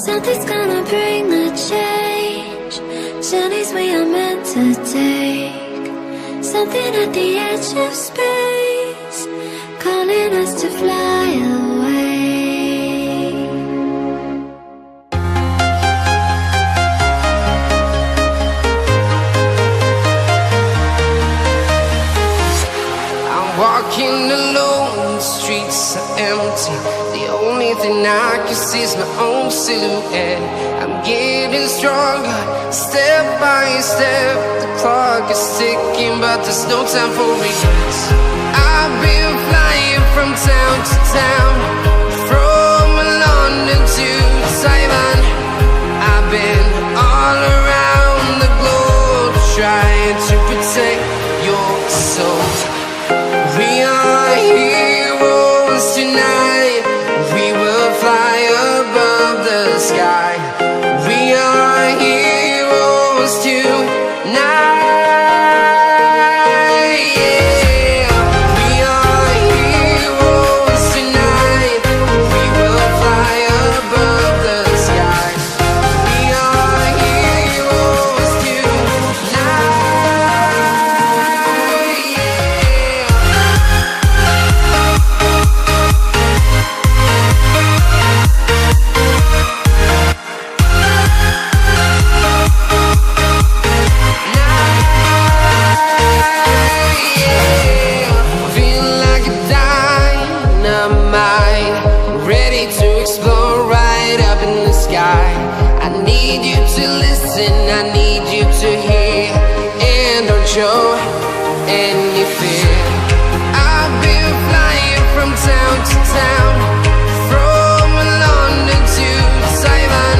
Something's gonna bring the change. Journeys we are meant to take. Something at the edge of space, calling us to fly away. I'm walking alone, the streets are empty. The only thing I can see is my own silhouette. I'm getting stronger, step by step. The clock is ticking, but there's no time for regrets. I've been flying from town to town, from London to Taiwan. I've been all around the globe, trying to protect your soul. We are heroes tonight. We will fly above the sky. We are heroes tonight. Yeah. We are heroes tonight. We will fly above the sky. We are heroes tonight. Yeah. Feel like a dynamite, ready to explode right up in the sky. I need you to listen, I need you to hear, and don't show any fear. I've been flying from town to town, from London to Taiwan.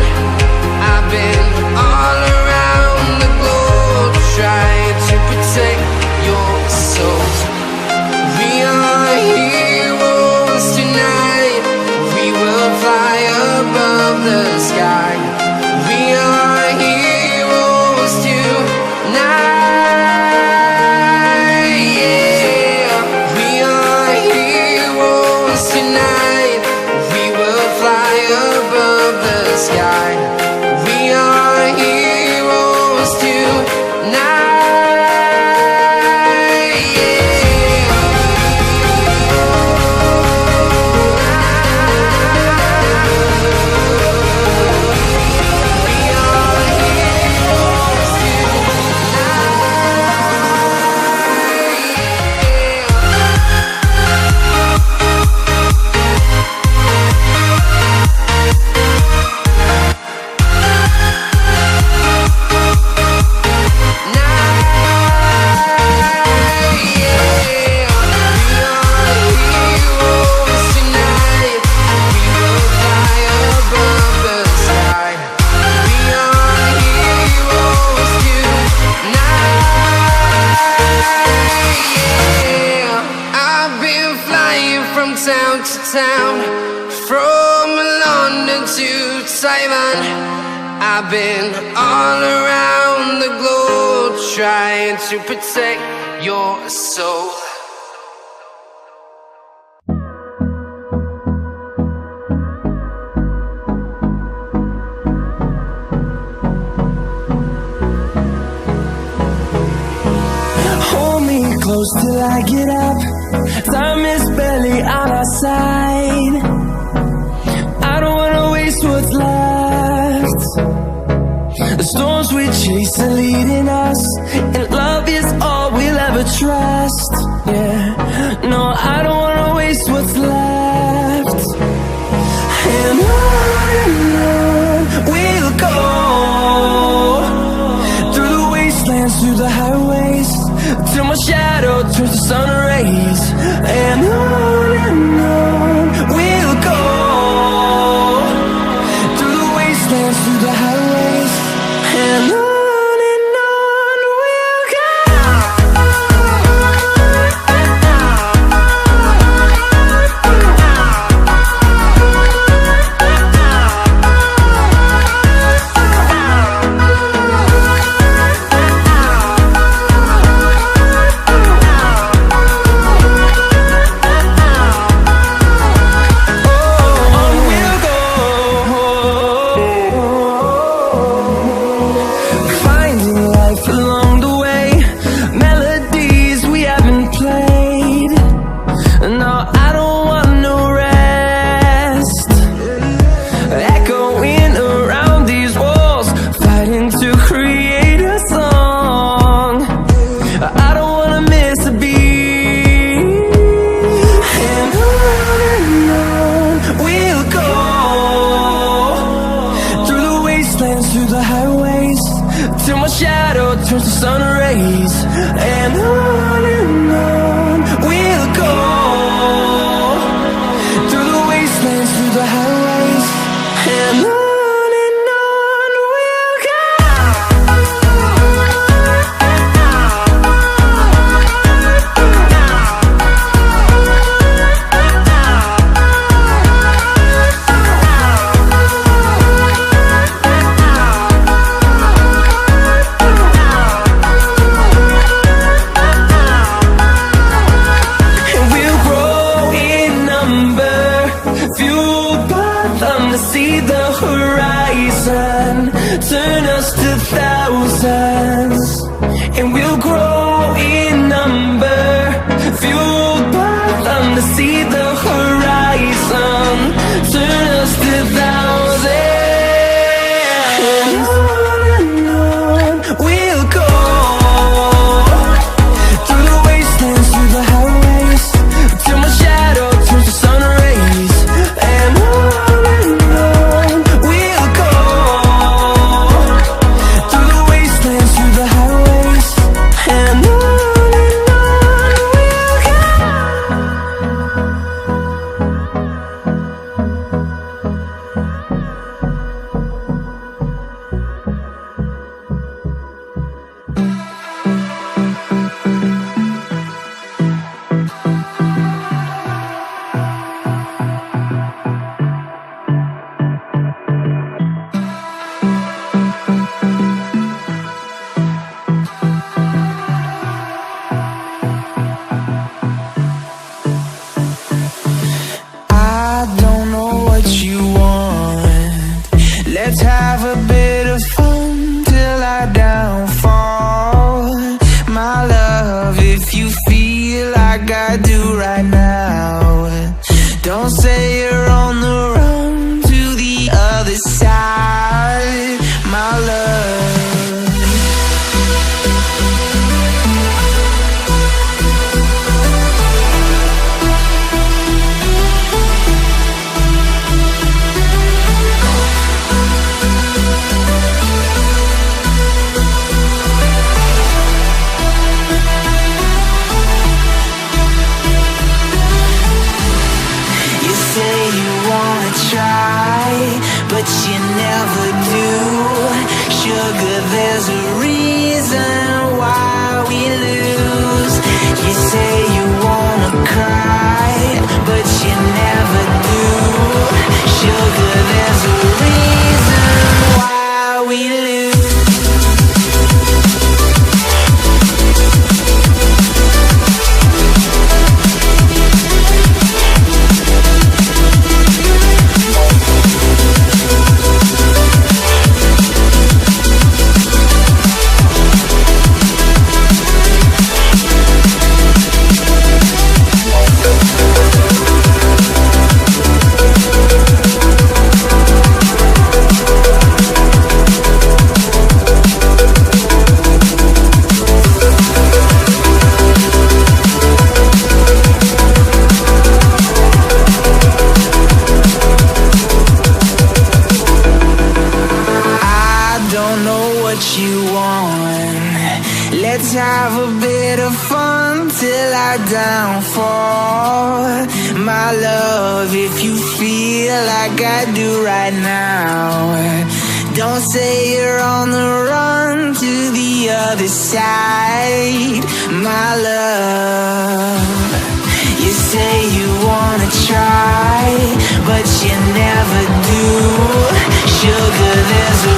I've been all around the globe, trying to protect your soul. We are heroes tonight. We will fly above the sky. We are heroes tonight. Yeah. We are heroes tonight. We will fly above the sky. We are heroes tonight. Town to town, from London to Taiwan. I've been all around the globe, trying to protect your soul. Hold me close till I get up. Time is barely on our side. I don't wanna waste what's left. The storms we chase are leading us, and love is all we'll ever trust. Yeah, no, I don't wanna waste what's left. And on we'll go, through the wastelands, through the highways, till my shadow turns to sun rays. And on we'll go, through the wastelands, through the highways, and on we'll go. the highways, and on we'll go. See the horizon turn us to thousands, and we'll grow in number, fueled by them to see the horizon turn us to thousands, and on we'll go, through the wastelands, through the highways, till my shadow turns to sun rays, and on let's have a bit of fun till I downfall. My love, if you feel like I do right now, don't say you're on the run to the other side, my love. But you never do. Sugar, there's a reason why we lose. You say you wanna cry, but you never do. Sugar, there's a reason why we lose. Let's have a bit of fun till I downfall. My love, if you feel like I do right now, don't say you're on the run to the other side, my love. You say you wanna try, but you never do. Sugar, there's a